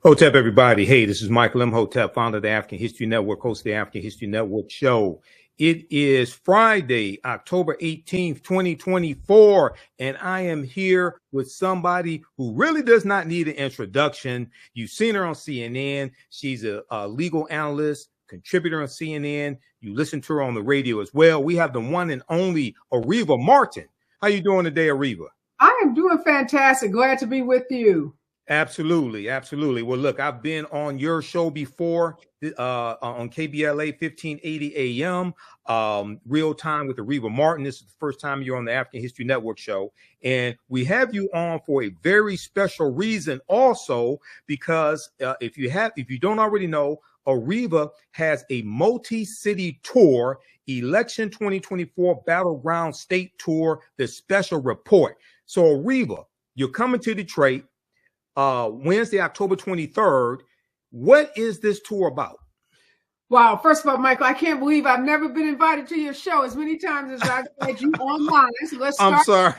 Hotep, everybody. Hey, this is Michael Imhotep, founder of the African History Network, host of the African History Network show. It is Friday, October 18th, 2024, and I am here with somebody who really does not need an introduction. You've seen her on CNN. She's a legal analyst, contributor on CNN. You listen to her on the radio as well. We have the one and only Areva Martin. How you doing today, Areva? I am doing fantastic. Glad to be with you. Absolutely. Absolutely. Well, look, I've been on your show before on KBLA 1580 AM, real time with Areva Martin. This is the first time you're on the African History Network show. And we have you on for a very special reason also, because if you don't already know, Areva has a multi-city tour, Election 2024 Battleground State Tour, the special report. So Areva, you're coming to Detroit Wednesday, October 23rd. What is this tour about? Wow. First of all, Michael, I can't believe I've never been invited to your show as many times as I've had you online. So let's start. I'm sorry.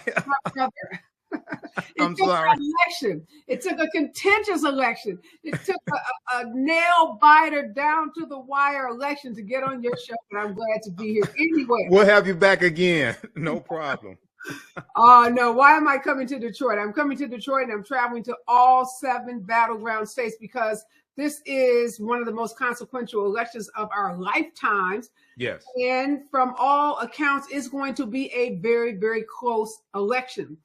I'm sorry. Election. It took a contentious election. It took a nail biter down to the wire election to get on your show, and I'm glad to be here anyway. We'll have you back again. No problem. Oh, no. Why am I coming to Detroit? I'm coming to Detroit and I'm traveling to all 7 battleground states because this is one of the most consequential elections of our lifetimes. Yes. And from all accounts, it's going to be a very, very close election.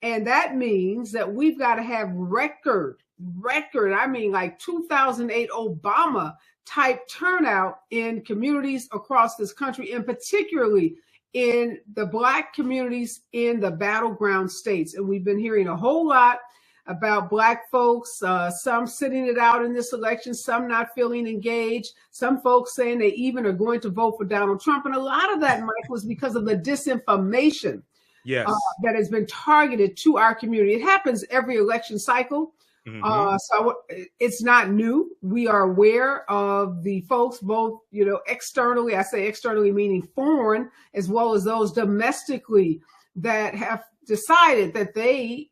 And that means that we've got to have record, I mean, like 2008 Obama type turnout in communities across this country, and particularly in the Black communities in the battleground states. And we've been hearing a whole lot about Black folks, some sitting it out in this election, some not feeling engaged, some folks saying they even are going to vote for Donald Trump. And a lot of that, Mike, was because of the disinformation that has been targeted to our community. It happens every election cycle. So it's not new. We are aware of the folks, both, externally, I say externally meaning foreign, as well as those domestically that have decided that they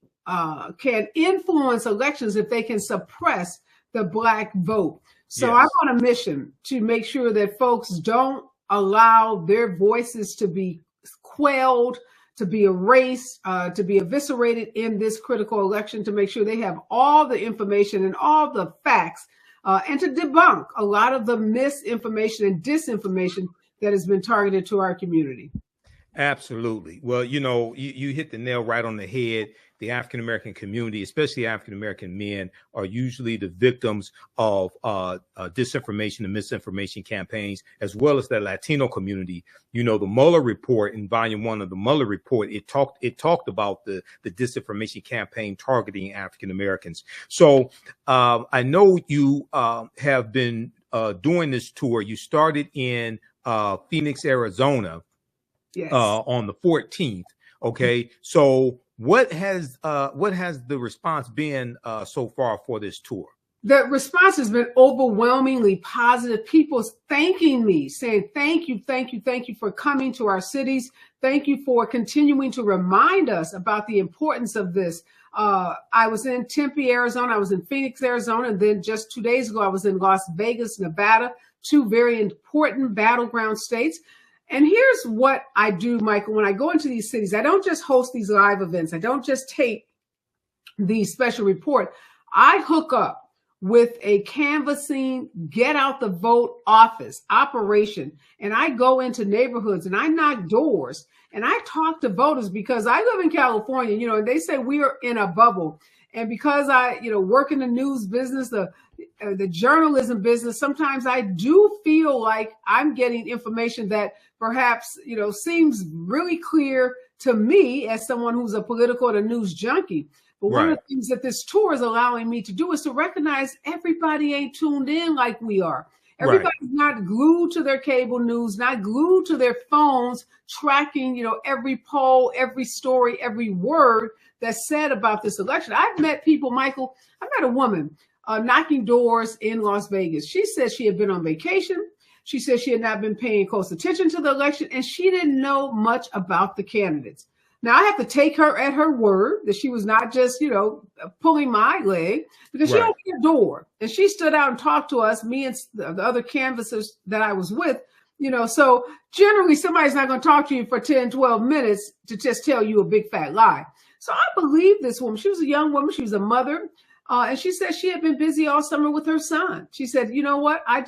can influence elections if they can suppress the Black vote. So I'm on a mission to make sure that folks don't allow their voices to be quelled, to be erased, to be eviscerated in this critical election, to make sure they have all the information and all the facts, and to debunk a lot of the misinformation and disinformation that has been targeted to our community. Absolutely. Well, you hit the nail right on the head. The African-American community, especially African-American men, are usually the victims of disinformation and misinformation campaigns, as well as the Latino community. The Mueller report, in volume 1 of the Mueller report, it talked about the disinformation campaign targeting African-Americans. So I know you have been doing this tour. You started in Phoenix, Arizona, on the 14th. Okay. So what has the response been so far for this tour? The response has been overwhelmingly positive. People thanking me, saying, thank you for coming to our cities. Thank you for continuing to remind us about the importance of this. I was in Tempe, Arizona. I was in Phoenix, Arizona. And then just 2 days ago, I was in Las Vegas, Nevada, 2 very important battleground states. And here's what I do, Michael. When I go into these cities, I don't just host these live events. I don't just tape the special report. I hook up with a canvassing, get out the vote office operation. And I go into neighborhoods and I knock doors and I talk to voters because I live in California, and they say we are in a bubble. And because I, work in the news business, the journalism business, sometimes I do feel like I'm getting information that perhaps, seems really clear to me as someone who's a political and a news junkie. But one of the things that this tour is allowing me to do is to recognize everybody ain't tuned in like we are. Everybody's not glued to their cable news, not glued to their phones, tracking, every poll, every story, every word that's said about this election. I've met people, Michael. I met a woman knocking doors in Las Vegas. She said she had been on vacation. She said she had not been paying close attention to the election, and she didn't know much about the candidates. Now I have to take her at her word that she was not just, pulling my leg, because she Right. opened the door and she stood out and talked to us, me and the other canvassers that I was with, so generally somebody's not going to talk to you for 10, 12 minutes to just tell you a big fat lie. So I believe this woman. She was a young woman. She was a mother. And she said she had been busy all summer with her son. She said, you know what? I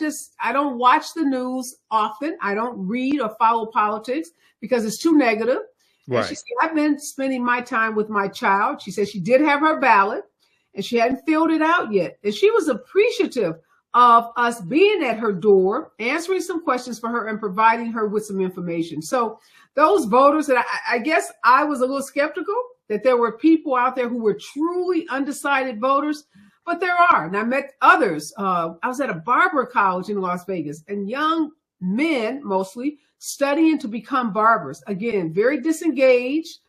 don't watch the news often. I don't read or follow politics because it's too negative. Right. And she said, I've been spending my time with my child. She said she did have her ballot and she hadn't filled it out yet. And she was appreciative of us being at her door, answering some questions for her and providing her with some information. So those voters that I guess I was a little skeptical that there were people out there who were truly undecided voters, but there are. And I met others. I was at a barber college in Las Vegas, and young men mostly studying to become barbers. Again, very disengaged,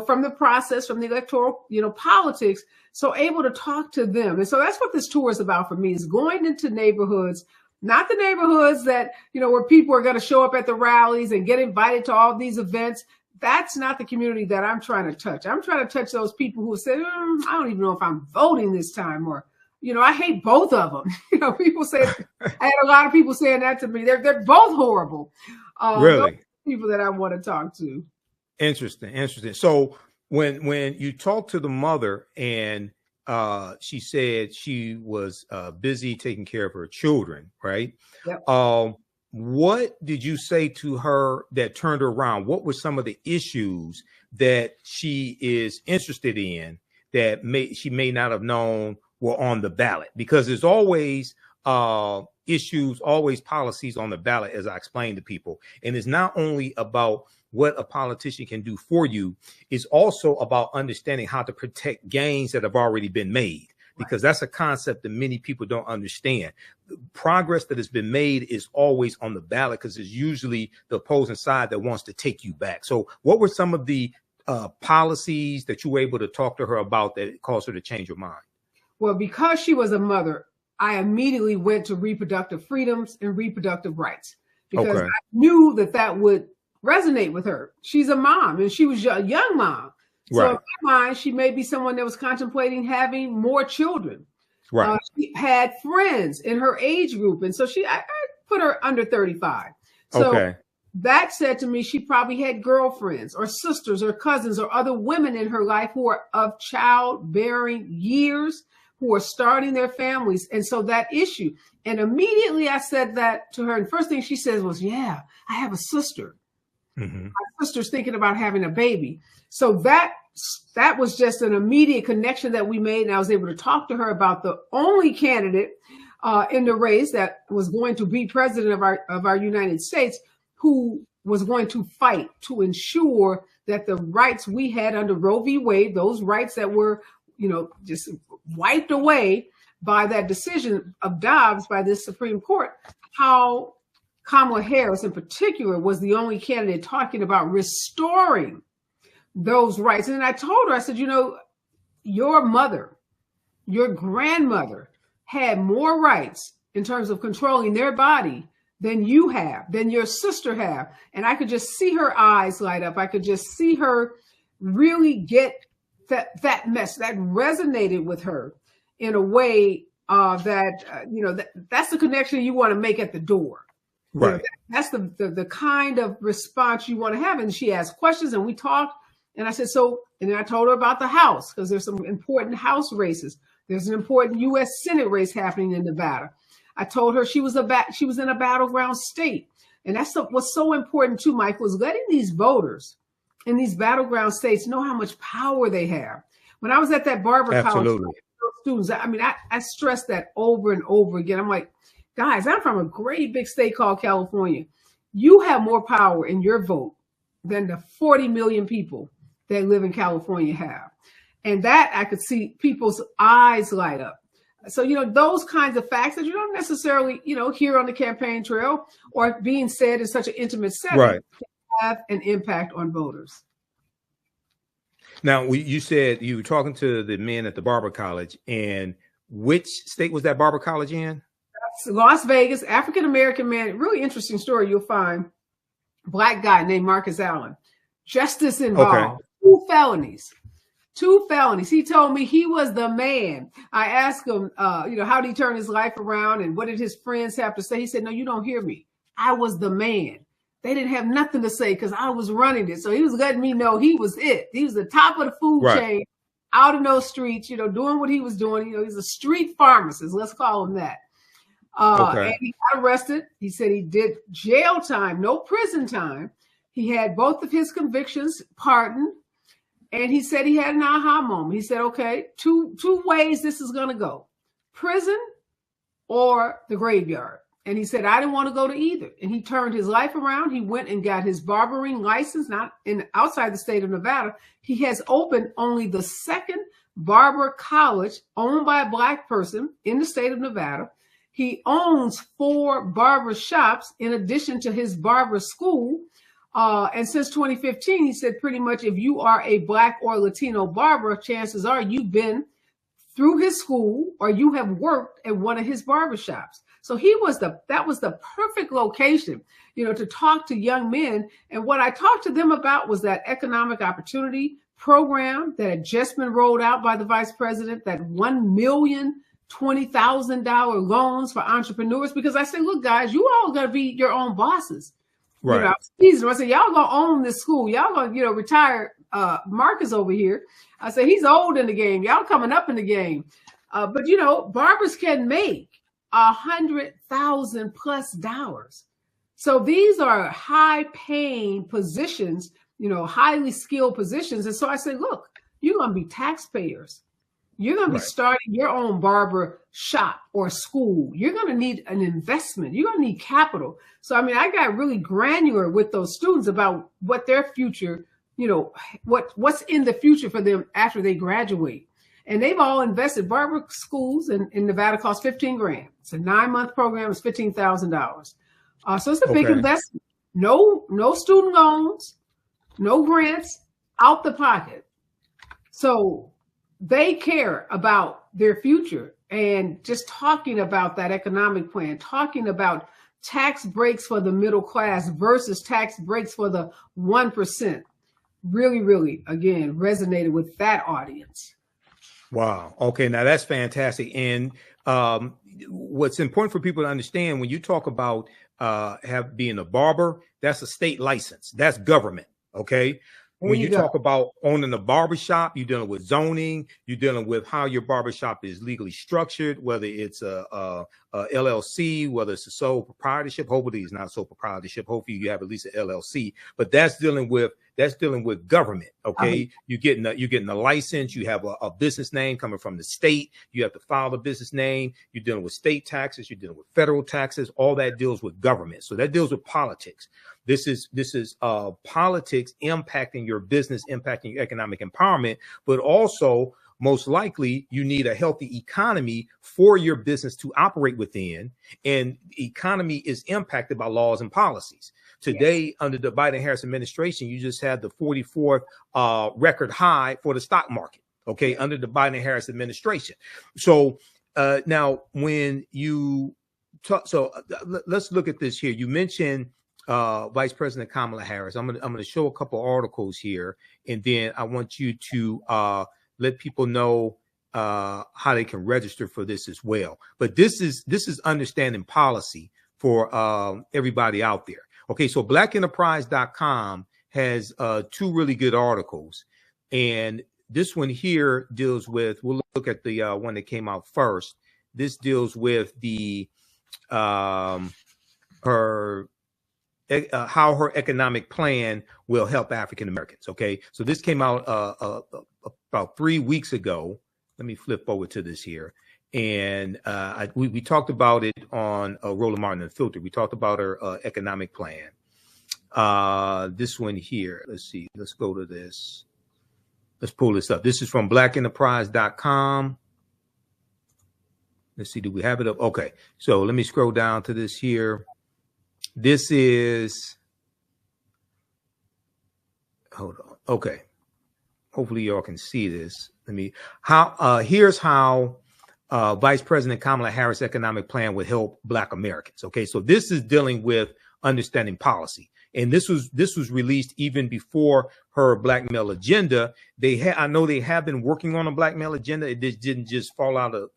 from the process, from the electoral, politics. So able to talk to them. And so that's what this tour is about for me, is going into neighborhoods, not the neighborhoods that, where people are going to show up at the rallies and get invited to all these events. That's not the community that I'm trying to touch. I'm trying to touch those people who say, I don't even know if I'm voting this time, or, I hate both of them. People say, I had a lot of people saying that to me. They're both horrible. Really? People that I want to talk to. Interesting. So when you talk to the mother and she said she was busy taking care of her children, right? Yep. What did you say to her that turned her around? What were some of the issues that she is interested in that she may not have known were on the ballot? Because there's always issues, always policies on the ballot, as I explained to people. And it's not only about what a politician can do for you, it's also about understanding how to protect gains that have already been made. Because that's a concept that many people don't understand. The progress that has been made is always on the ballot, because it's usually the opposing side that wants to take you back. So what were some of the policies that you were able to talk to her about that caused her to change her mind? Well, because she was a mother, I immediately went to reproductive freedoms and reproductive rights, because I knew that would resonate with her. She's a mom, and she was a young mom. So in my mind, she may be someone that was contemplating having more children. Right. She had friends in her age group. And so I put her under 35. So that said to me, she probably had girlfriends or sisters or cousins or other women in her life who are of childbearing years, who are starting their families. And so that issue. And immediately I said that to her. And first thing she says was, yeah, I have a sister. Mm-hmm. My sister's thinking about having a baby. So that was just an immediate connection that we made. And I was able to talk to her about the only candidate in the race that was going to be president of our United States, who was going to fight to ensure that the rights we had under Roe v. Wade, those rights that were, just wiped away by that decision of Dobbs by this Supreme Court, how Kamala Harris in particular was the only candidate talking about restoring those rights. And I told her, I said, your mother, your grandmother had more rights in terms of controlling their body than you have, than your sister have. And I could just see her eyes light up. I could just see her really get that mess that resonated with her in a way that's the connection you want to make at the door. Right. That's the kind of response you want to have. And she asked questions and we talked. And I said, and then I told her about the House, because there's some important House races. There's an important U.S. Senate race happening in Nevada. I told her she was in a battleground state. And that's what's so important too, Mike, was letting these voters in these battleground states know how much power they have. When I was at that barber college, students, I stressed that over and over again. I'm like, guys, I'm from a great big state called California. You have more power in your vote than the 40 million people that live in California have. And that I could see people's eyes light up. So, those kinds of facts that you don't necessarily, hear on the campaign trail or being said in such an intimate setting have an impact on voters. Now, you said you were talking to the men at the barber college, and which state was that barber college in? Las Vegas, African-American man, really interesting story. You'll find Black guy named Marcus Allen, justice involved, 2 felonies. 2 felonies. He told me he was the man. I asked him, how did he turn his life around and what did his friends have to say? He said, no, you don't hear me. I was the man. They didn't have nothing to say because I was running it. So he was letting me know he was it. He was the top of the food chain out in those streets, doing what he was doing. He's a street pharmacist. Let's call him that. And he got arrested. He said he did jail time, no prison time. He had both of his convictions pardoned. And he said he had an aha moment. He said, okay, two ways this is going to go, prison or the graveyard. And he said, I didn't want to go to either. And he turned his life around. He went and got his barbering license, not outside the state of Nevada. He has opened only the 2nd barber college owned by a Black person in the state of Nevada. He owns 4 barber shops in addition to his barber school. And since 2015, he said pretty much if you are a Black or Latino barber, chances are you've been through his school or you have worked at one of his barbershops. So that was the perfect location, to talk to young men. And what I talked to them about was that economic opportunity program that had just been rolled out by the vice president, that $1,020,000 loans for entrepreneurs. Because I said, look, guys, you all got to be your own bosses. Right. I said, y'all gonna own this school. Y'all gonna, retire Marcus over here. I said, he's old in the game. Y'all coming up in the game. But barbers can make $100,000+ So these are high paying positions, highly skilled positions. And so I said, look, you're gonna be taxpayers. You're going to be starting your own barber shop or school. You're going to need an investment. You're going to need capital. So, I got really granular with those students about what their future, what's in the future for them after they graduate. And they've all invested. Barber schools in Nevada cost $15,000. It's a 9-month program. It's $15,000. So it's a big investment. No student loans, no grants, out the pocket. So they care about their future, and just talking about that economic plan, talking about tax breaks for the middle class versus tax breaks for the 1%, really, really, again, resonated with that audience. Wow. Okay. Now that's fantastic. And what's important for people to understand when you talk about being a barber, that's a state license. That's government. Okay. When you talk about owning a barbershop, you're dealing with zoning, you're dealing with how your barbershop is legally structured, whether it's a LLC, whether it's a sole proprietorship. Hopefully it's not sole proprietorship. Hopefully you have at least an LLC, but that's dealing with government. Okay. You're getting a license. You have a business name coming from the state. You have to file the business name. You're dealing with state taxes. You're dealing with federal taxes. All that deals with government. So that deals with politics. This is politics impacting your business, impacting your economic empowerment, but also most likely you need a healthy economy for your business to operate within. And economy is impacted by laws and policies. Today, under the Biden-Harris administration, you just had the 44th record high for the stock market. Okay, under the Biden-Harris administration. So now when you talk, let's look at this here. You mentioned Vice President Kamala Harris. I'm going to show a couple articles here, and then I want you to let people know how they can register for this as well. But this is understanding policy for everybody out there. Okay, so blackenterprise.com has 2 really good articles, and this one here deals with, we'll look at the one that came out first. This deals with the how her economic plan will help African Americans. Okay, so this came out about 3 weeks ago. Let me flip over to this here. And we talked about it on Roland Martin Unfiltered. We talked about her economic plan. This one here, let's see. Let's go to this. Let's pull this up. This is from blackenterprise.com. Let's see, do we have it up? Okay, so let me scroll down to this here. This is, hold on. Okay, hopefully y'all can see this. Here's how Vice President Kamala Harris' economic plan would help Black Americans. Okay, so this is dealing with understanding policy. and this was released even before her black male agenda. I know they have been working on a black male agenda. It didn't just fall out of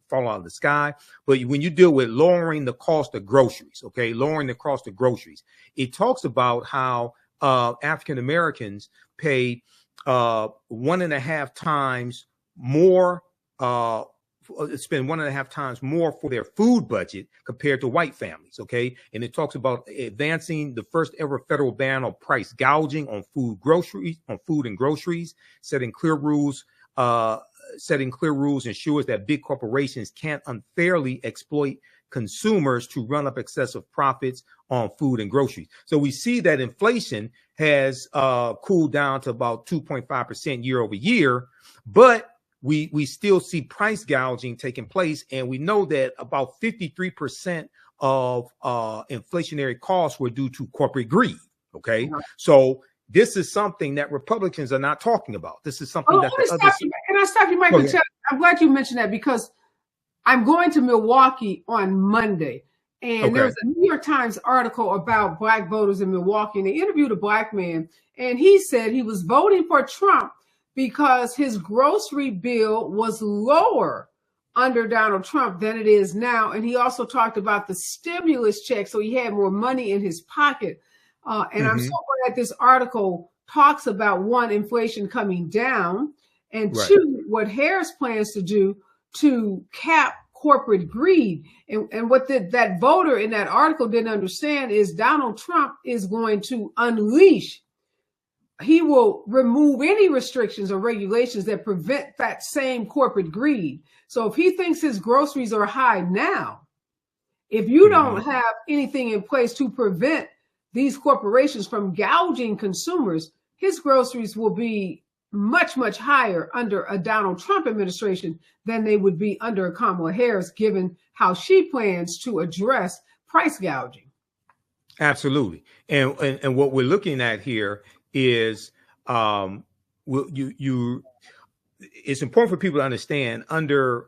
the sky. But when you deal with lowering the cost of groceries, okay, lowering the cost of groceries, it talks about how African Americans pay 1.5 times more. Spend 1.5 times more for their food budget compared to white families. Okay. And it talks about advancing the first ever federal ban on price gouging on food and groceries, setting clear rules ensures that big corporations can't unfairly exploit consumers to run up excessive profits on food and groceries. So we see that inflation has cooled down to about 2.5% year over year, but we still see price gouging taking place. And we know that about 53% of inflationary costs were due to corporate greed. Okay. Uh-huh. So this is something that Republicans are not talking about. This is something that can I stop you, Michael? I'm glad you mentioned that, because I'm going to Milwaukee on Monday. And there was a New York Times article about black voters in Milwaukee. And they interviewed a black man. And he said he was voting for Trump because his grocery bill was lower under Donald Trump than it is now. And he also talked about the stimulus check, so he had more money in his pocket. And I'm so glad this article talks about, one, inflation coming down, and two, what Harris plans to do to cap corporate greed. And what that voter in that article didn't understand is Donald Trump is going to unleash. He will remove any restrictions or regulations that prevent that same corporate greed. So if he thinks his groceries are high now, if you don't have anything in place to prevent these corporations from gouging consumers, his groceries will be much, much higher under a Donald Trump administration than they would be under a Kamala Harris, given how she plans to address price gouging. Absolutely. And what we're looking at here is it's important for people to understand, under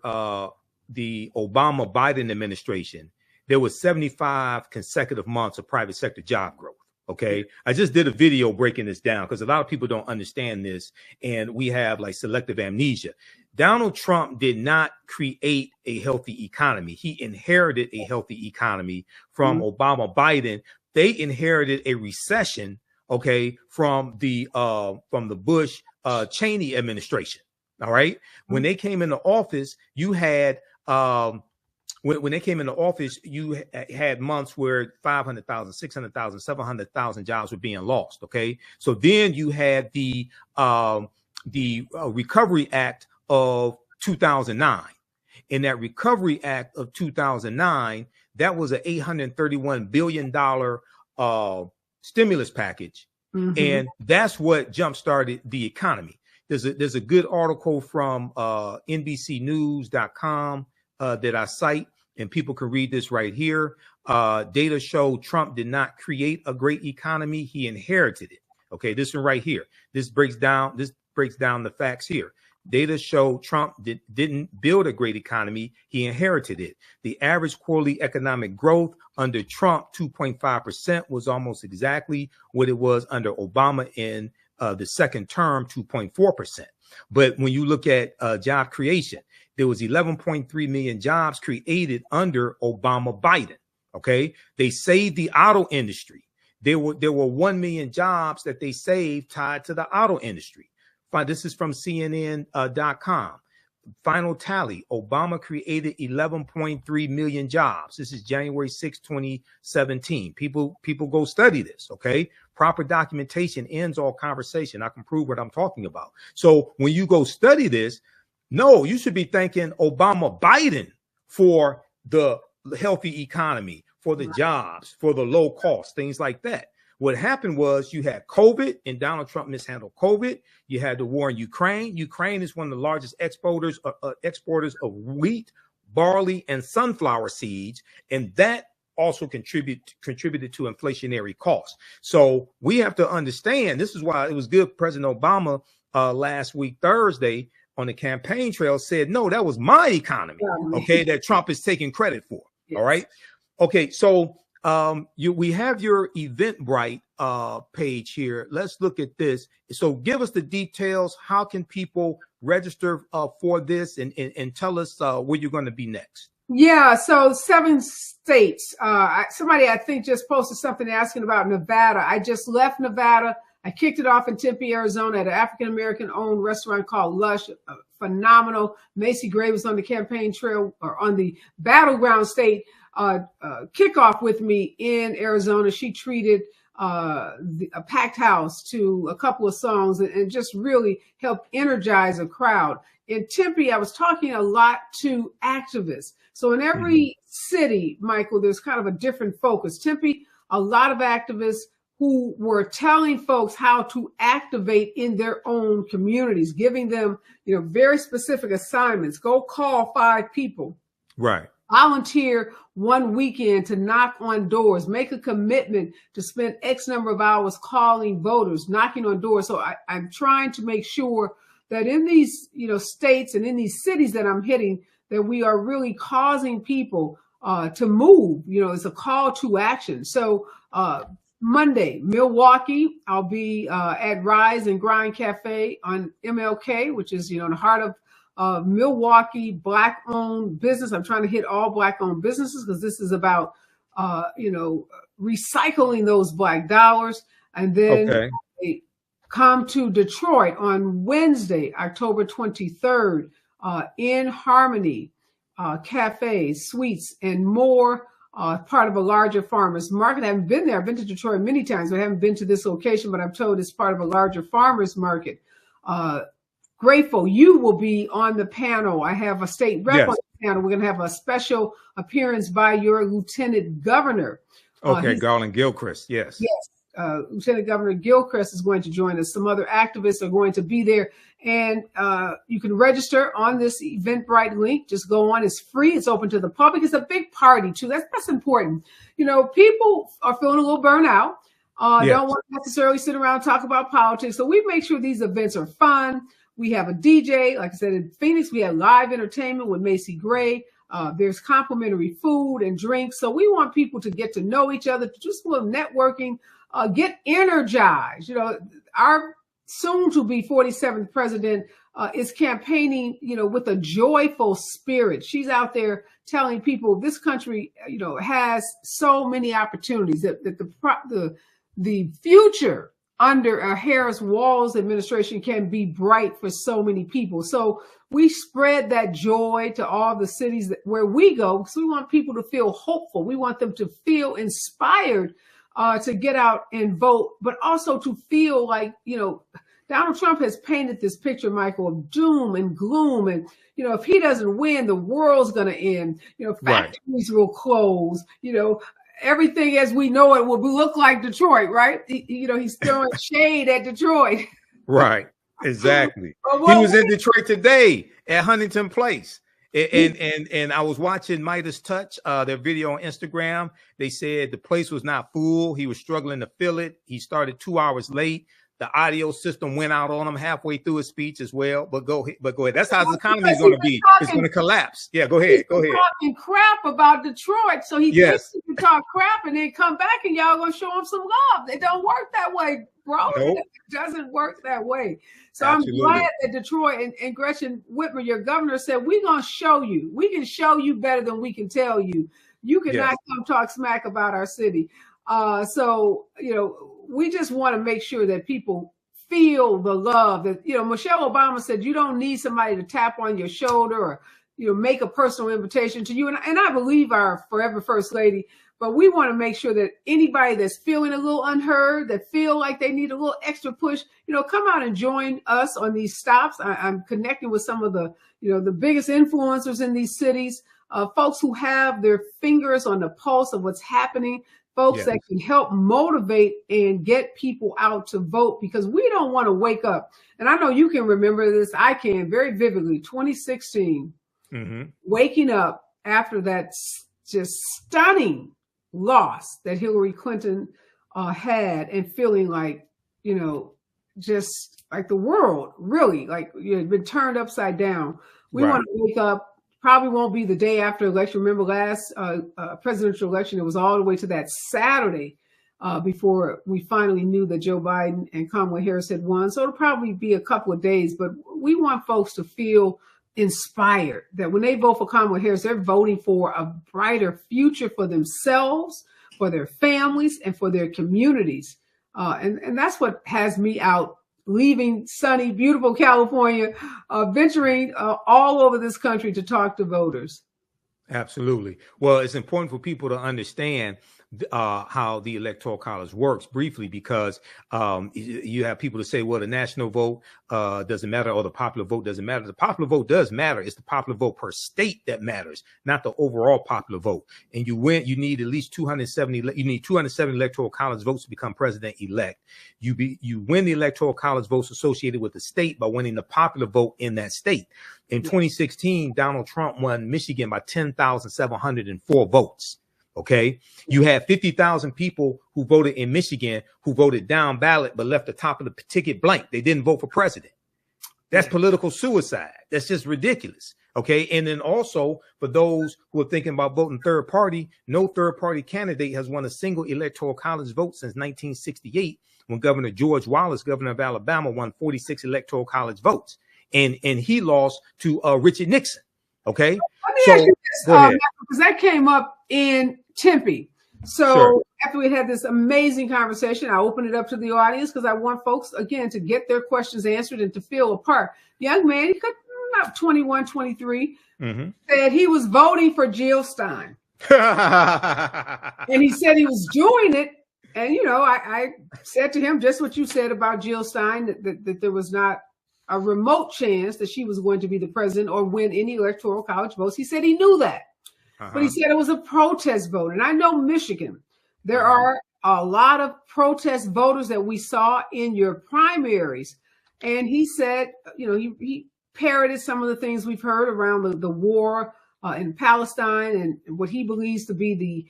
the Obama-Biden administration, there was 75 consecutive months of private sector job growth. Okay. I just did a video breaking this down because a lot of people don't understand this, and we have like selective amnesia. Donald Trump did not create a healthy economy. He inherited a healthy economy from Obama Biden. They inherited a recession, okay, from the Bush Cheney administration. All right. When they came into office, you had when they came into office, you had months where 500,000, 600,000, 700,000 jobs were being lost. OK, so then you had the Recovery Act of 2009. In that Recovery Act of 2009, that was an $831 billion stimulus package. And that's what jump-started the economy. There's a good article from NBCnews.com that I cite, and people can read this right here. Data show Trump did not create a great economy. He inherited it. Okay, this one right here. This breaks down the facts here. Data show Trump didn't build a great economy. He inherited it. The average quarterly economic growth under Trump, 2.5%, was almost exactly what it was under Obama in the second term, 2.4%. But when you look at job creation, there was 11.3 million jobs created under Obama Biden. Okay, they saved the auto industry. There were 1 million jobs that they saved tied to the auto industry. This is from CNN.com. Final tally: Obama created 11.3 million jobs. This is January 6, 2017. People go study this. Okay, proper documentation ends all conversation. I can prove what I'm talking about. So when you go study this, no, you should be thanking Obama Biden for the healthy economy, for the jobs, for the low cost, things like that. What happened was you had COVID, and Donald Trump mishandled COVID. You had the war in Ukraine. Ukraine is one of the largest exporters of wheat, barley, and sunflower seeds, and that also contributed to inflationary costs. So we have to understand, this is why it was good President Obama last week, Thursday, on the campaign trail said, no, that was my economy, okay, that Trump is taking credit for. Yes. All right. Okay, so We have your Eventbrite page here. Let's look at this. So give us the details. How can people register for this, and tell us where you're going to be next? Yeah, so 7 states. Somebody I think just posted something asking about Nevada. I just left Nevada. I kicked it off in Tempe, Arizona at an African-American owned restaurant called Lush. Phenomenal. Macy Gray was on the campaign trail, or on the Battleground state kickoff with me in Arizona. She treated a packed house to a couple of songs and just really helped energize a crowd. In Tempe, I was talking a lot to activists. So in every city, Michael, there's kind of a different focus. Tempe, a lot of activists who were telling folks how to activate in their own communities, giving them, very specific assignments. Go call 5 people. Right. Volunteer one weekend to knock on doors, make a commitment to spend X number of hours calling voters, knocking on doors. So I'm trying to make sure that in these, states and in these cities that I'm hitting, that we are really causing people to move. It's a call to action. So Monday, Milwaukee, I'll be at Rise and Grind Cafe on MLK, which is, in the heart of Milwaukee, Black-owned business. I'm trying to hit all Black-owned businesses because this is about, recycling those Black dollars. And then come to Detroit on Wednesday, October 23rd, in Harmony Cafe, Suites, and more. Part of a larger farmers market. I haven't been there. I've been to Detroit many times, but I haven't been to this location, but I'm told it's part of a larger farmers market. Grateful you will be on the panel. I have a state rep on the panel. We're going to have a special appearance by your Lieutenant Governor. Garland Gilchrist. Yes. Lieutenant Governor Gilchrist is going to join us. Some other activists are going to be there. And you can register on this Eventbrite link. Just go on. It's free. It's open to the public. It's a big party, too. That's important. People are feeling a little burnt out. Don't want to necessarily sit around and talk about politics. So we make sure these events are fun. We have a DJ. Like I said, in Phoenix, we have live entertainment with Macy Gray. There's complimentary food and drinks. So we want people to get to know each other, to do some little networking, get energized. Our soon-to-be 47th president is campaigning, with a joyful spirit. She's out there telling people this country, has so many opportunities, that the future under a Harris-Walz administration can be bright for so many people. So we spread that joy to all the cities where we go, because we want people to feel hopeful. We want them to feel inspired to get out and vote, but also to feel like, Donald Trump has painted this picture, Michael, of doom and gloom. And, if he doesn't win, the world's going to end. Factories will close, everything as we know it will look like Detroit, right? He's throwing shade at Detroit. Right. Exactly. He was in Detroit today at Huntington Place. And I was watching Midas Touch, their video on Instagram. They said the place was not full. He was struggling to fill it. He started 2 hours late. The audio system went out on him halfway through his speech as well. But go ahead. That's how the economy is going to be. It's going to collapse. Yeah, go ahead. Talking crap about Detroit, so he thinks he can talk crap and then come back and y'all going to show him some love. It don't work that way, bro. Nope. It doesn't work that way. So Absolutely. I'm glad that Detroit and Gretchen Whitmer, your governor, said we're going to show you. We can show you better than we can tell you. You cannot come talk smack about our city. We just want to make sure that people feel the love that, Michelle Obama said, you don't need somebody to tap on your shoulder or, make a personal invitation to you. And I believe our forever First Lady, but we want to make sure that anybody that's feeling a little unheard, that feel like they need a little extra push, come out and join us on these stops. I'm connecting with some of the, the biggest influencers in these cities, folks who have their fingers on the pulse of what's happening. Folks that can help motivate and get people out to vote, because we don't want to wake up. And I know you can remember this. I can very vividly. 2016, waking up after that just stunning loss that Hillary Clinton had, and feeling like, just like the world really, like, had been turned upside down. We want to wake up Probably won't be the day after election. Remember last presidential election, it was all the way to that Saturday before we finally knew that Joe Biden and Kamala Harris had won. So it'll probably be a couple of days, but we want folks to feel inspired that when they vote for Kamala Harris, they're voting for a brighter future for themselves, for their families, and for their communities. And that's what has me out, leaving sunny, beautiful California, venturing all over this country to talk to voters. Absolutely. Well, it's important for people to understand how the Electoral College works briefly, because you have people to say, well, the national vote doesn't matter, or the popular vote doesn't matter. The popular vote does matter. It's the popular vote per state that matters, not the overall popular vote. And you need at least 270. You need 270 Electoral College votes to become president-elect. You win the Electoral College votes associated with the state by winning the popular vote in that state. In 2016, Donald Trump won Michigan by 10,704 votes. Okay, you had 50,000 people who voted in Michigan who voted down ballot but left the top of the ticket blank. They didn't vote for president. That's political suicide. That's just ridiculous. Okay, and then also for those who are thinking about voting third party, no third party candidate has won a single Electoral College vote since 1968, when Governor George Wallace, governor of Alabama, won 46 Electoral College votes, and he lost to Richard Nixon. Okay, let me ask you this, because that came up in Tempe. So sure. After we had this amazing conversation, I opened it up to the audience because I want folks, again, to get their questions answered and to feel a part. Young man, he could about 21, 23, said he was voting for Jill Stein. And he said he was doing it. And, you know, I said to him just what you said about Jill Stein, that there was not a remote chance that she was going to be the president or win any Electoral College votes. He said he knew that. But he said it was a protest vote. And I know Michigan, there are a lot of protest voters that we saw in your primaries. And he said, you know, he parroted some of the things we've heard around the war in Palestine and what he believes to be the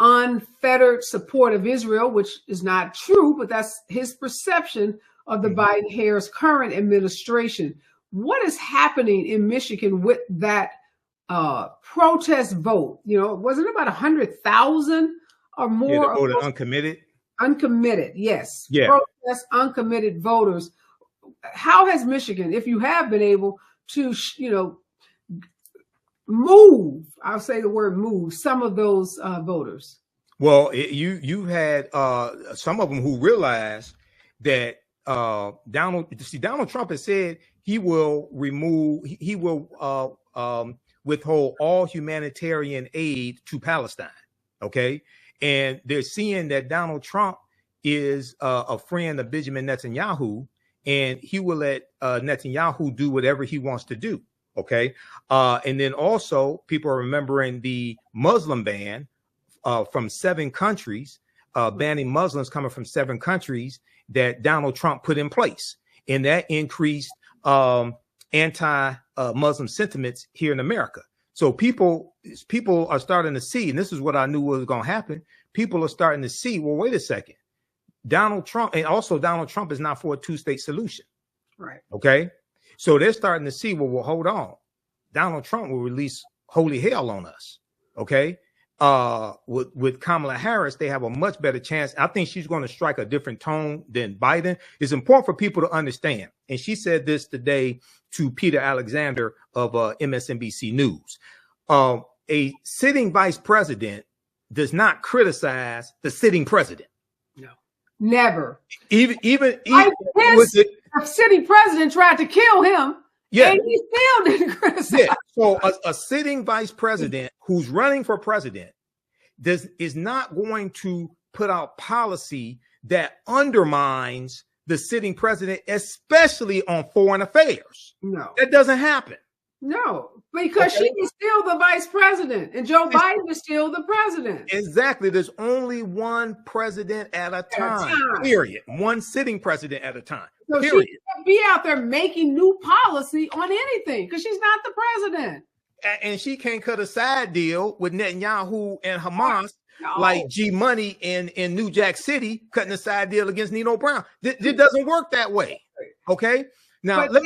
unfettered support of Israel, which is not true, but that's his perception of the Biden-Harris current administration. What is happening in Michigan with that protest vote? You know, wasn't it about 100,000 or more? Yeah, voted uncommitted. Uncommitted, yes. Yeah. Protest uncommitted voters. How has Michigan, if you have been able to, you know, move, I'll say the word move, some of those voters? Well, you had some of them who realized that Donald Trump has said he will withhold all humanitarian aid to Palestine. Okay. And they're seeing that Donald Trump is a friend of Benjamin Netanyahu, and he will let Netanyahu do whatever he wants to do. Okay. And then also people are remembering the Muslim ban from 7 countries, banning Muslims coming from 7 countries that Donald Trump put in place. And that increased anti-Muslim sentiments here in America. So people are starting to see, and this is what I knew was going to happen. People are starting to see, well, wait a second. Donald Trump is not for a 2-state solution. Right. Okay. So they're starting to see, well, hold on. Donald Trump will release holy hell on us. Okay. With Kamala Harris, they have a much better chance. I think she's going to strike a different tone than Biden. It's important for people to understand. And she said this today to Peter Alexander of MSNBC News. A sitting vice president does not criticize the sitting president. No, never. Even the sitting president tried to kill him. Yeah, and he still didn't criticize. Yeah. So a sitting vice president who's running for president is not going to put out policy that undermines the sitting president, especially on foreign affairs. No, that doesn't happen. No, because she is still the vice president and Joe Biden is still the president. Exactly. There's only one president at a time. Period. One sitting president at a time. So period. She can't be out there making new policy on anything because she's not the president. And she can't cut a side deal with Netanyahu and Hamas like G Money in New Jack City cutting a side deal against Nino Brown. It doesn't work that way. Okay. Now, but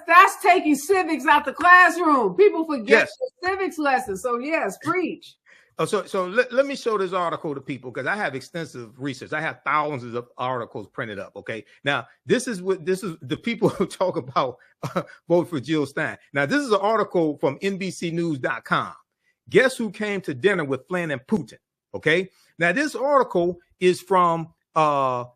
that's taking civics out the classroom. People forget the civics lesson. So yes, preach. Oh, so let me show this article to people, because I have extensive research. I have thousands of articles printed up. Okay, now this is the people who talk about vote for Jill Stein. Now this is an article from NBCnews.com. Guess who came to dinner with Flynn and Putin? Okay, now this article is from April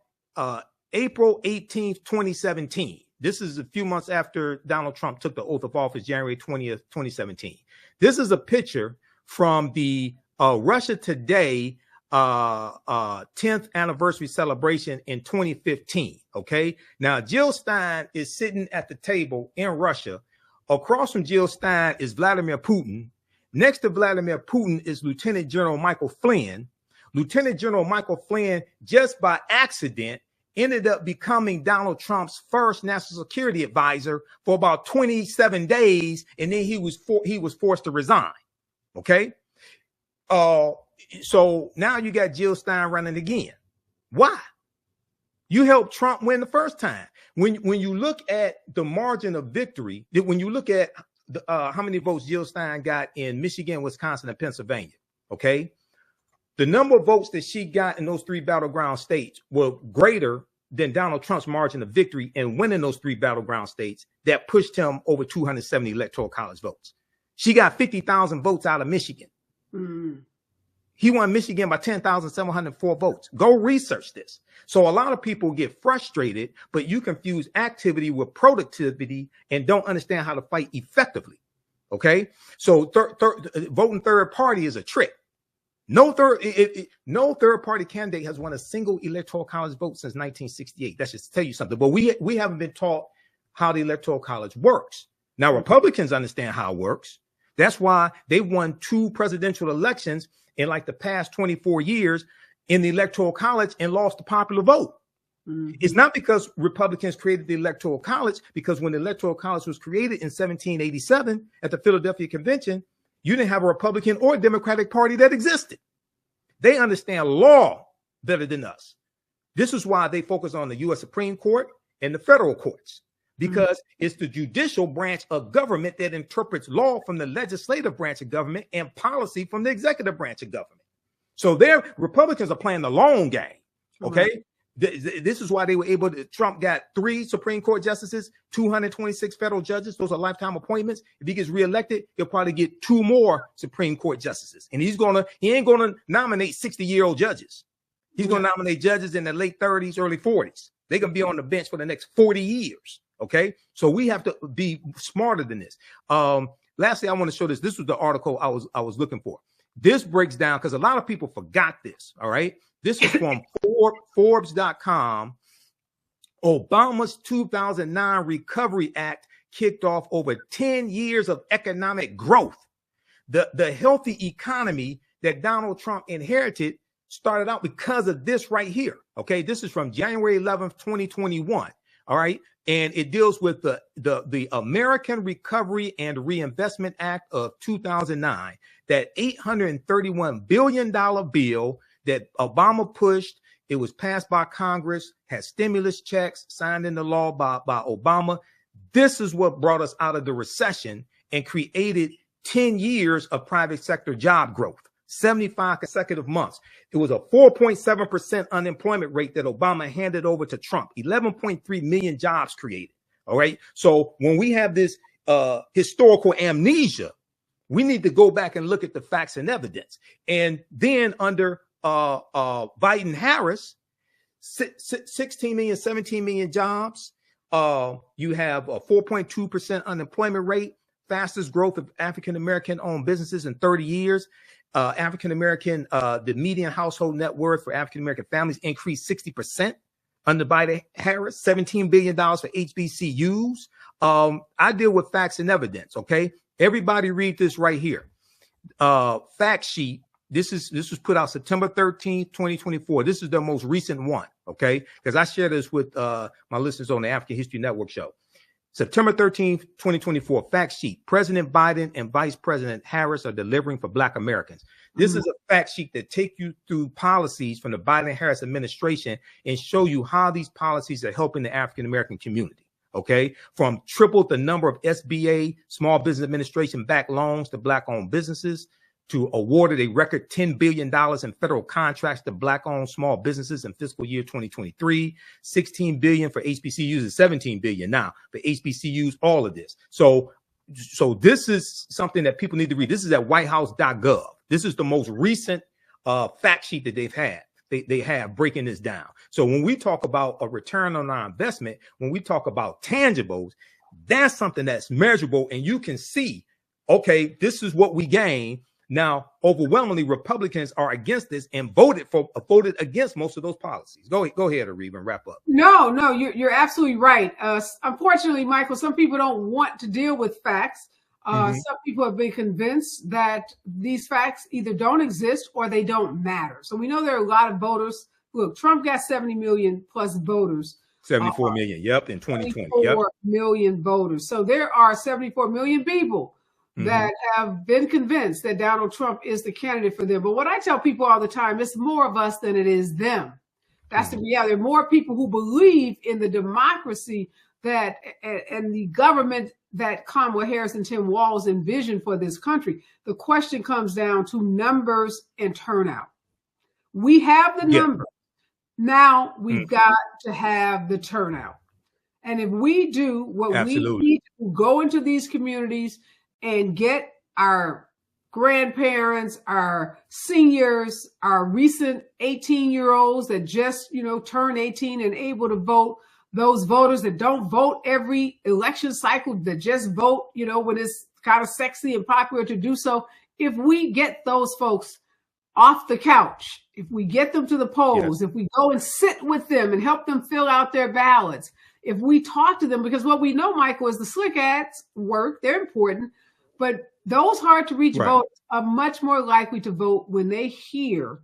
18th, 2017. This is a few months after Donald Trump took the oath of office, January 20th, 2017. This is a picture from the Russia Today 10th anniversary celebration in 2015. Okay, now Jill Stein is sitting at the table in Russia. Across from Jill Stein is Vladimir Putin. Next to Vladimir Putin is Lieutenant General Michael Flynn. Lieutenant General Michael Flynn, just by accident, ended up becoming Donald Trump's first national security advisor for about 27 days, and then he was forced to resign. Okay. So now you got Jill Stein running again. Why? You helped Trump win the first time. When you look at the margin of victory, when you look at how many votes Jill Stein got in Michigan, Wisconsin, and Pennsylvania, okay, the number of votes that she got in those three battleground states were greater than Donald Trump's margin of victory in winning those three battleground states that pushed him over 270 electoral college votes. She got 50,000 votes out of Michigan. Mm. He won Michigan by 10,704 votes. Go research this. So a lot of people get frustrated, but you confuse activity with productivity and don't understand how to fight effectively. Okay. So voting third party is a trick. No third party candidate has won a single electoral college vote since 1968. That should tell you something. But we haven't been taught how the electoral college works. Now, Republicans understand how it works. That's why they won 2 presidential elections in like the past 24 years in the electoral college and lost the popular vote. Mm-hmm. It's not because Republicans created the electoral college, because when the electoral college was created in 1787 at the Philadelphia Convention, you didn't have a Republican or Democratic Party that existed. They understand law better than us. This is why they focus on the U.S. Supreme Court and the federal courts, because it's the judicial branch of government that interprets law from the legislative branch of government and policy from the executive branch of government. So Republicans are playing the long game. Okay. This is why they were able to, Trump got 3 Supreme Court justices, 226 federal judges. Those are lifetime appointments. If he gets reelected, he'll probably get 2 more Supreme Court justices. And he ain't going to nominate 60-year-old judges. He's going to nominate judges in the late 30s, early 40s. They're going to be on the bench for the next 40 years. Okay. So we have to be smarter than this. Lastly, I want to show this. This was the article I was looking for. This breaks down, because a lot of people forgot this. All right. This is from Forbes.com. Obama's 2009 Recovery Act kicked off over 10 years of economic growth. The healthy economy that Donald Trump inherited started out because of this right here. Okay. This is from January 11th, 2021. All right. And it deals with the American Recovery and Reinvestment Act of 2009, that $831 billion bill that Obama pushed. It was passed by Congress, had stimulus checks signed into law by Obama. This is what brought us out of the recession and created 10 years of private sector job growth, 75 consecutive months. It was a 4.7% unemployment rate that Obama handed over to Trump, 11.3 million jobs created. All right. So when we have this historical amnesia, we need to go back and look at the facts and evidence. And then under Biden Harris, 16 million, 17 million jobs. You have a 4.2% unemployment rate, fastest growth of African-American owned businesses in 30 years. African-American, the median household net worth for African-American families increased 60% under Biden Harris, $17 billion for HBCUs. I deal with facts and evidence. Okay. Everybody read this right here. Fact sheet. This was put out September 13th, 2024. This is the most recent one. Okay. Because I share this with my listeners on the African History Network show. September 13th, 2024, fact sheet. President Biden and Vice President Harris are delivering for Black Americans. This is a fact sheet that take you through policies from the Biden-Harris administration and show you how these policies are helping the African-American community. Okay, from tripled the number of SBA, Small Business Administration backed loans to Black-owned businesses, to awarded a record $10 billion in federal contracts to Black-owned small businesses in fiscal year 2023, $16 billion for HBCUs and $17 billion now for HBCUs, all of this. So this is something that people need to read. This is at whitehouse.gov. This is the most recent fact sheet that they've had. They have breaking this down. So when we talk about a return on our investment, when we talk about tangibles, that's something that's measurable and you can see, okay, this is what we gain. Now, overwhelmingly, Republicans are against this and voted against most of those policies. Go ahead, Areva, and wrap up. No, you're absolutely right. Unfortunately, Michael, some people don't want to deal with facts. Some people have been convinced that these facts either don't exist or they don't matter. So we know there are a lot of voters. Look, Trump got 70 million plus voters. 74 million, yep, in 2020. 74 million voters. So there are 74 million people that have been convinced that Donald Trump is the candidate for them. But what I tell people all the time, it's more of us than it is them. That's the reality. There are more people who believe in the democracy that and the government that Kamala Harris and Tim Walz envision for this country. The question comes down to numbers and turnout. We have the numbers. Now we've got to have the turnout. And if we do what we need to go into these communities and get our grandparents, our seniors, our recent 18-year-olds that just, turned 18 and able to vote, those voters that don't vote every election cycle, that just vote, when it's kind of sexy and popular to do so. If we get those folks off the couch, if we get them to the polls, if we go and sit with them and help them fill out their ballots, if we talk to them, because what we know, Michael, is the slick ads work, they're important, but those hard to reach voters are much more likely to vote when they hear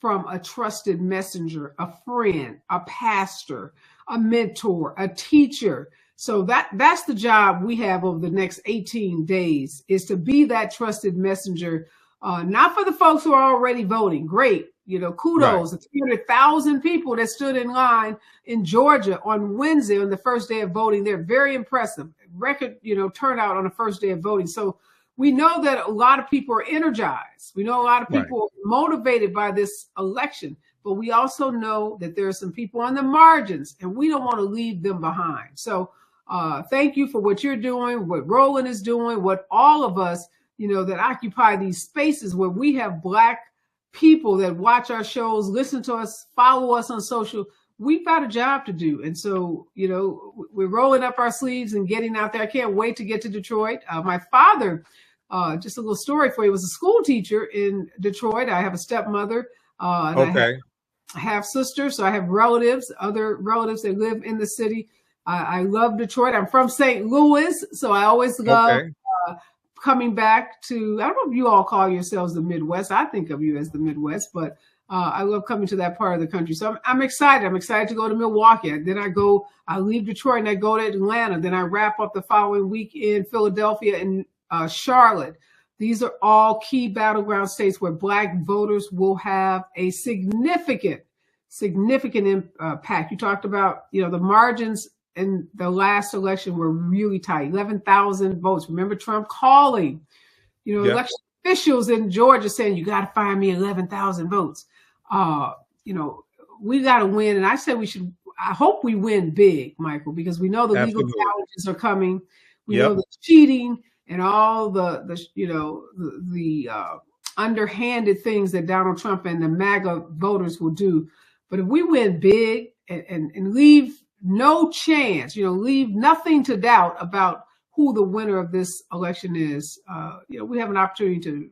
from a trusted messenger, a friend, a pastor, a mentor, a teacher. So that's the job we have over the next 18 days, is to be that trusted messenger, not for the folks who are already voting. Great. Kudos. The 300,000 people that stood in line in Georgia on Wednesday on the first day of voting. They're very impressive. Record, turnout on the first day of voting. So we know that a lot of people are energized. We know a lot of people are motivated by this election, but we also know that there are some people on the margins and we don't want to leave them behind. So thank you for what you're doing, what Roland is doing, what all of us, that occupy these spaces where we have Black people that watch our shows, listen to us, follow us on social. We've got a job to do. And so, we're rolling up our sleeves and getting out there. I can't wait to get to Detroit. My father, just a little story for you, was a school teacher in Detroit. I have a stepmother. I have sisters. So I have other relatives that live in the city. I love Detroit. I'm from St. Louis. So I always love coming back to, I don't know if you all call yourselves the Midwest. I think of you as the Midwest, but I love coming to that part of the country. So I'm excited. I'm excited to go to Milwaukee. Then I leave Detroit and I go to Atlanta. Then I wrap up the following week in Philadelphia and Charlotte. These are all key battleground states where Black voters will have a significant impact. You talked about, the margins in the last election were really tight, 11,000 votes. Remember Trump calling, election officials in Georgia saying, you got to find me 11,000 votes. We got to win. And I said I hope we win big, Michael, because we know the legal challenges are coming. We know the cheating and all the underhanded things that Donald Trump and the MAGA voters will do. But if we win big and leave no chance, leave nothing to doubt about who the winner of this election is, we have an opportunity to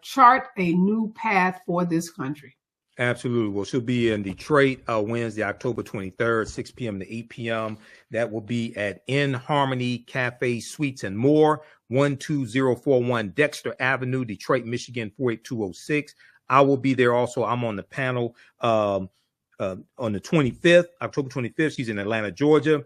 chart a new path for this country. Absolutely. Well, she'll be in Detroit Wednesday, October 23rd, 6 p.m. to 8 p.m. That will be at In Harmony Cafe Suites and More, 12041 Dexter Avenue, Detroit, Michigan, 48206. I will be there also. I'm on the panel on the 25th, October 25th. She's in Atlanta, Georgia,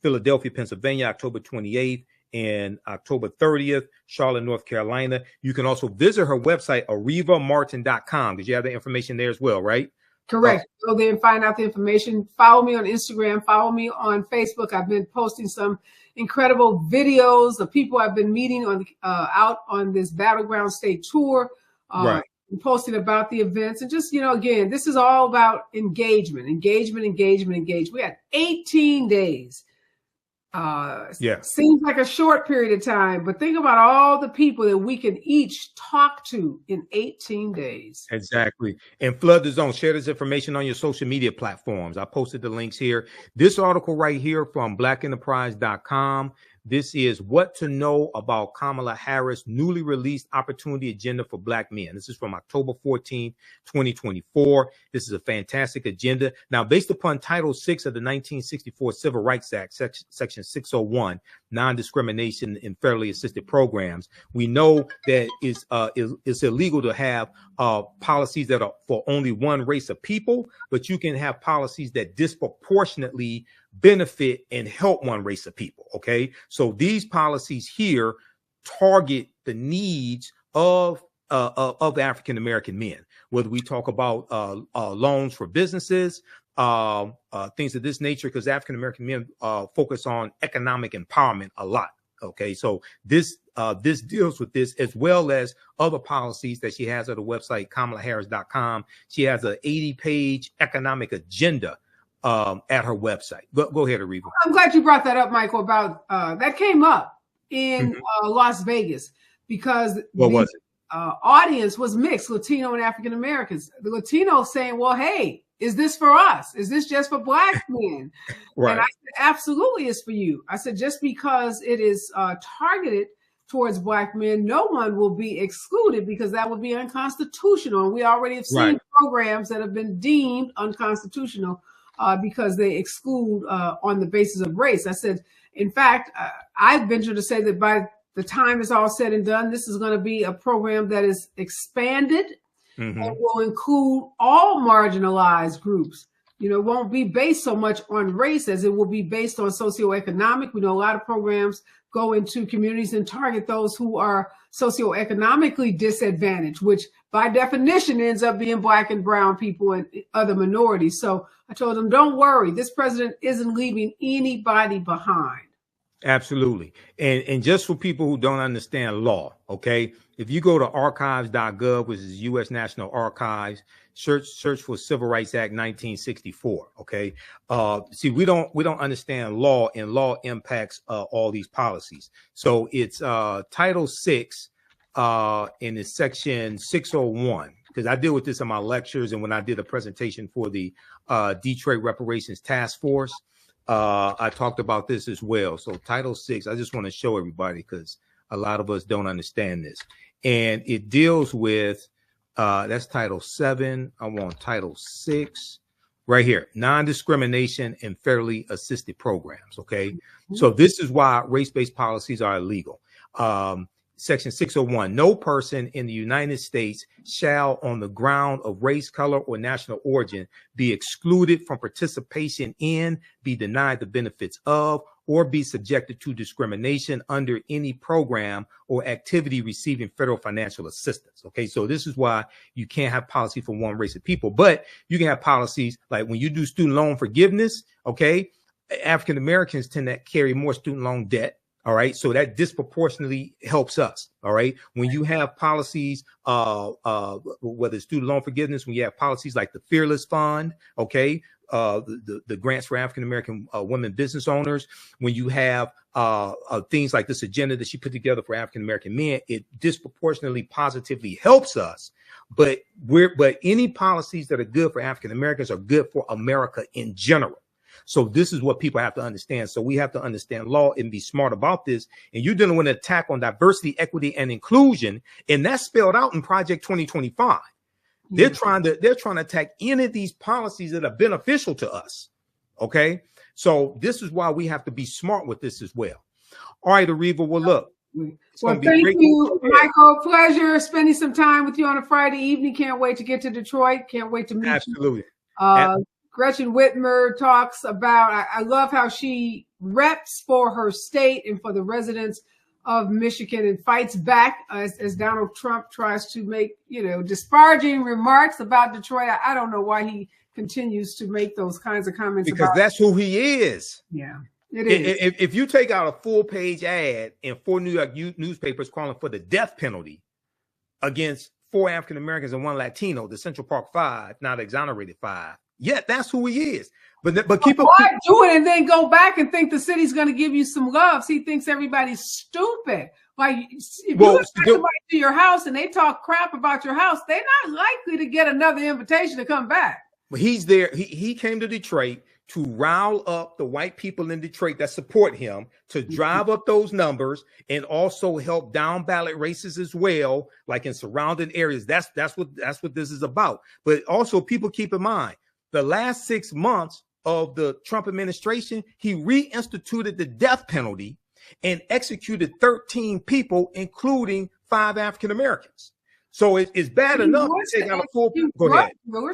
Philadelphia, Pennsylvania, October 28th, and October 30th, Charlotte, North Carolina. You can also visit her website, arevamartin.com, because you have the information there as well, right? Correct. Go there and find out the information. Follow me on Instagram. Follow me on Facebook. I've been posting some incredible videos of people I've been meeting on out on this Battleground State tour. Right. And posting about the events, and just, again, this is all about engagement. We had 18 days. Seems like a short period of time, but think about all the people that we can each talk to in 18 days. Exactly. And flood the zone. Share this information on your social media platforms. I posted the links here. This article right here from blackenterprise.com. This is what to know about Kamala Harris' newly released opportunity agenda for Black men. This is from October 14th, 2024. This is a fantastic agenda. Now, based upon Title VI of the 1964 Civil Rights Act, Section 601, non-discrimination in federally assisted programs, we know that it's illegal to have policies that are for only one race of people, but you can have policies that disproportionately benefit and help one race of people. Okay, so these policies here target the needs of African American men. Whether we talk about loans for businesses, things of this nature, because African American men focus on economic empowerment a lot. Okay, so this deals with this, as well as other policies that she has at the website KamalaHarris.com. She has an 80-page economic agenda at her website. Go ahead, Areva. I'm glad you brought that up, Michael, about that came up in Las Vegas, because the audience was mixed, Latino and African Americans. The Latinos saying, well, hey, is this for us? Is this just for Black men? Right. And I said, absolutely it's for you. I said, just because it is targeted towards Black men, no one will be excluded, because that would be unconstitutional. And we already have seen programs that have been deemed unconstitutional because they exclude on the basis of race. I said, in fact, I venture to say that by the time it's all said and done, this is going to be a program that is expanded and will include all marginalized groups. It won't be based so much on race as it will be based on socioeconomic. We know a lot of programs go into communities and target those who are socioeconomically disadvantaged, which by definition ends up being Black and brown people and other minorities. So I told them, don't worry, this president isn't leaving anybody behind. Absolutely. And just for people who don't understand law, okay, if you go to archives.gov, which is U.S. National Archives, search for Civil Rights Act 1964. Okay. See, we don't understand law, and law impacts all these policies. So it's Title VI and it's Section 601, because I deal with this in my lectures and when I did a presentation for the Detroit Reparations Task Force. I talked about this as well. So Title VI, I just want to show everybody, because a lot of us don't understand this. And it deals with, that's Title VII. I want Title VI right here, non-discrimination in federally assisted programs. Okay. So this is why race-based policies are illegal. Section 601, no person in the United States shall, on the ground of race, color, or national origin, be excluded from participation in, be denied the benefits of, or be subjected to discrimination under any program or activity receiving federal financial assistance. Okay, so this is why you can't have policy for one race of people, but you can have policies like when you do student loan forgiveness. Okay, African Americans tend to carry more student loan debt. All right. So that disproportionately helps us. All right. When you have policies, whether it's student loan forgiveness, when you have policies like the Fearless Fund, okay, the grants for African American women business owners, when you have things like this agenda that she put together for African American men, it disproportionately positively helps us. But any policies that are good for African Americans are good for America in general. So this is what people have to understand. So we have to understand law and be smart about this. And you're dealing with an attack on diversity, equity, and inclusion. And that's spelled out in Project 2025. They're trying to attack any of these policies that are beneficial to us. Okay. So this is why we have to be smart with this as well. All right, Areva, well, look. Well, thank you, Michael. Pleasure spending some time with you on a Friday evening. Can't wait to get to Detroit. Can't wait to meet you. Absolutely. Gretchen Whitmer talks about, I love how she reps for her state and for the residents of Michigan and fights back as Donald Trump tries to make, disparaging remarks about Detroit. I don't know why he continues to make those kinds of comments. Because that's who he is. Yeah, it is. If you take out a full-page ad in 4 New York newspapers calling for the death penalty against 4 African Americans and 1 Latino, the Central Park 5, now the exonerated 5. Yeah, that's who he is. But why do it and then go back and think the city's going to give you some love? He thinks everybody's stupid. Like, if you invite somebody to your house and they talk crap about your house, they're not likely to get another invitation to come back. But he's there. He came to Detroit to rile up the white people in Detroit that support him, to drive up those numbers, and also help down ballot races as well, like in surrounding areas. That's what this is about. But also, people keep in mind, the last 6 months of the Trump administration, he reinstituted the death penalty and executed 13 people, including 5 African Americans. So it's bad enough to take out a full. Go ahead.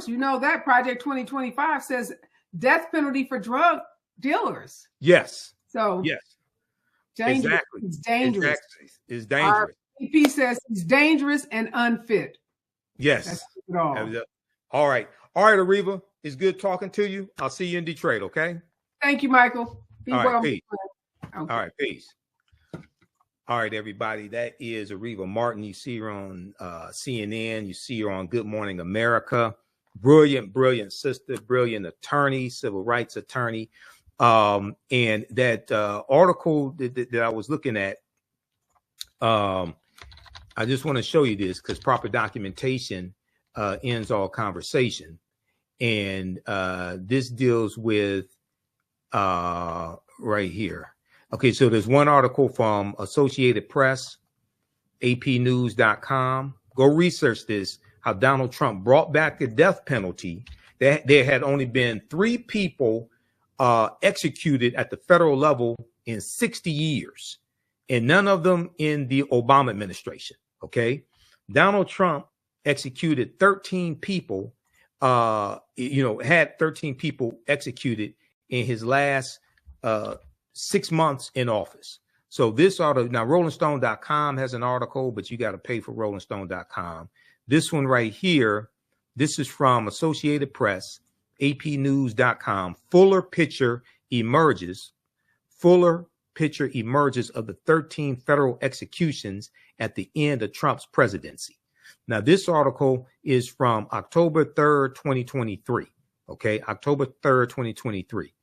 You know that Project 2025 says death penalty for drug dealers. Yes. So yes, dangerous. Exactly. It's dangerous. Exactly. It's dangerous. Our EP says he's dangerous and unfit. Yes. That's it all. All right, Areva. It's good talking to you. I'll see you in Detroit. Okay. Thank you, Michael. Be all well. Right, peace. Okay. All right, peace. All right, everybody. That is Areva Martin. You see her on CNN. You see her on Good Morning America. Brilliant sister, brilliant attorney, civil rights attorney. And that article that I was looking at, I just want to show you this because proper documentation ends all conversation. And this deals with right here. Okay, so there's one article from Associated Press, apnews.com. Go research this, how Donald Trump brought back the death penalty. There had only been 3 people executed at the federal level in 60 years, and none of them in the Obama administration. Okay, Donald Trump executed 13 people, had 13 people executed in his last 6 months in office. So this article, now RollingStone.com has an article, but you got to pay for RollingStone.com. This one right here, this is from Associated Press, apnews.com. Fuller picture emerges of the 13 federal executions at the end of Trump's presidency. Now, this article is from October 3rd, 2023. Okay, October 3rd, 2023.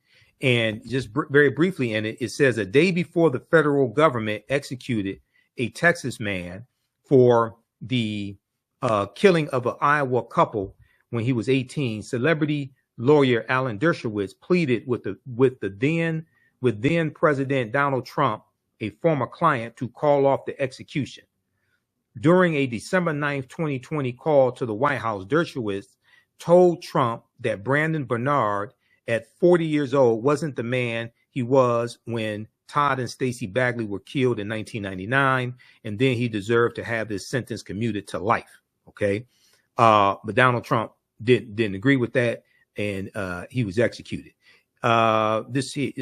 And just very briefly in it, it says a day before the federal government executed a Texas man for the killing of an Iowa couple when he was 18, celebrity lawyer Alan Dershowitz pleaded with then President Donald Trump, a former client, to call off the execution. During a December 9th, 2020 call to the White House, Dershowitz told Trump that Brandon Bernard, at 40 years old, wasn't the man he was when Todd and Stacey Bagley were killed in 1999, and then he deserved to have his sentence commuted to life. Okay, but Donald Trump didn't agree with that, and he was executed. Let's see.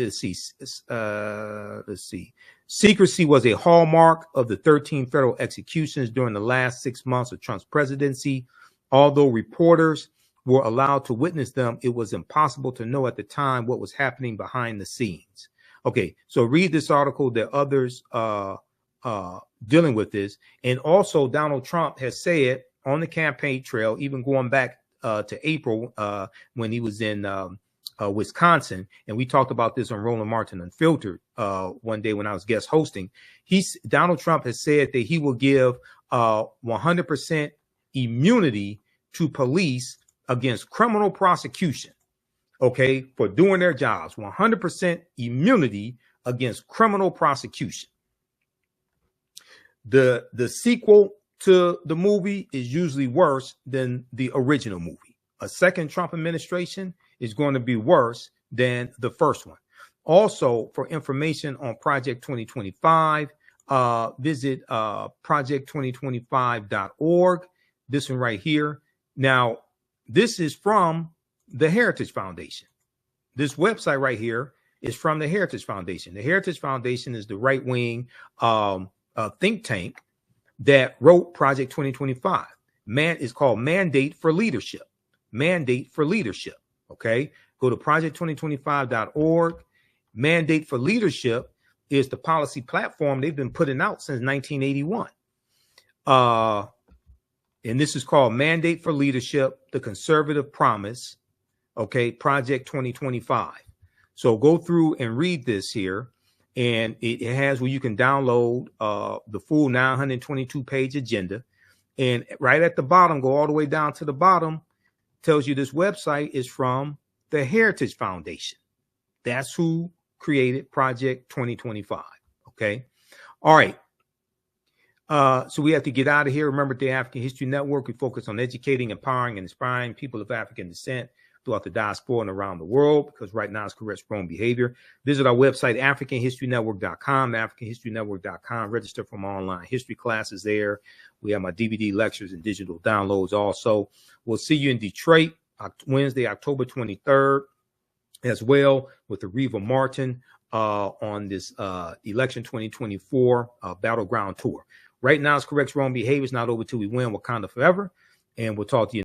Secrecy was a hallmark of the 13 federal executions during the last 6 months of Trump's presidency. Although reporters were allowed to witness them, it was impossible to know at the time what was happening behind the scenes. Okay, so read this article. There are others dealing with this. And also, Donald Trump has said on the campaign trail, even going back to April when he was in Wisconsin, and we talked about this on Roland Martin Unfiltered one day when I was guest hosting. Donald Trump has said that he will give 100% immunity to police against criminal prosecution, okay, for doing their jobs. 100% immunity against criminal prosecution. The sequel to the movie is usually worse than the original movie. A second Trump administration is going to be worse than the first one. Also, for information on Project 2025, visit project2025.org. This one right here. Now, this is from the Heritage Foundation. This website right here is from the Heritage Foundation. The Heritage Foundation is the right-wing think tank that wrote Project 2025. It's called Mandate for Leadership. Mandate for Leadership. Okay. Go to project2025.org. Mandate for Leadership is the policy platform they've been putting out since 1981. And this is called Mandate for Leadership, the Conservative Promise. Okay. Project 2025. So go through and read this here. And it has where you can download the full 922 page agenda. And right at the bottom, go all the way down to the bottom, tells you this website is from the Heritage Foundation. That's who created Project 2025. Okay. All right. So we have to get out of here. Remember, the African History Network, we focus on educating, empowering, and inspiring people of African descent throughout the diaspora and around the world, because right now it's corrects wrong behavior. Visit our website, AfricanHistoryNetwork.com, AfricanHistoryNetwork.com. Register for my online history classes there. We have my DVD lectures and digital downloads also. We'll see you in Detroit Wednesday, October 23rd, as well, with Areva Martin on this election 2024 Battleground tour. Right now it's corrects wrong behavior. It's not over till we win. Wakanda forever. And we'll talk to you.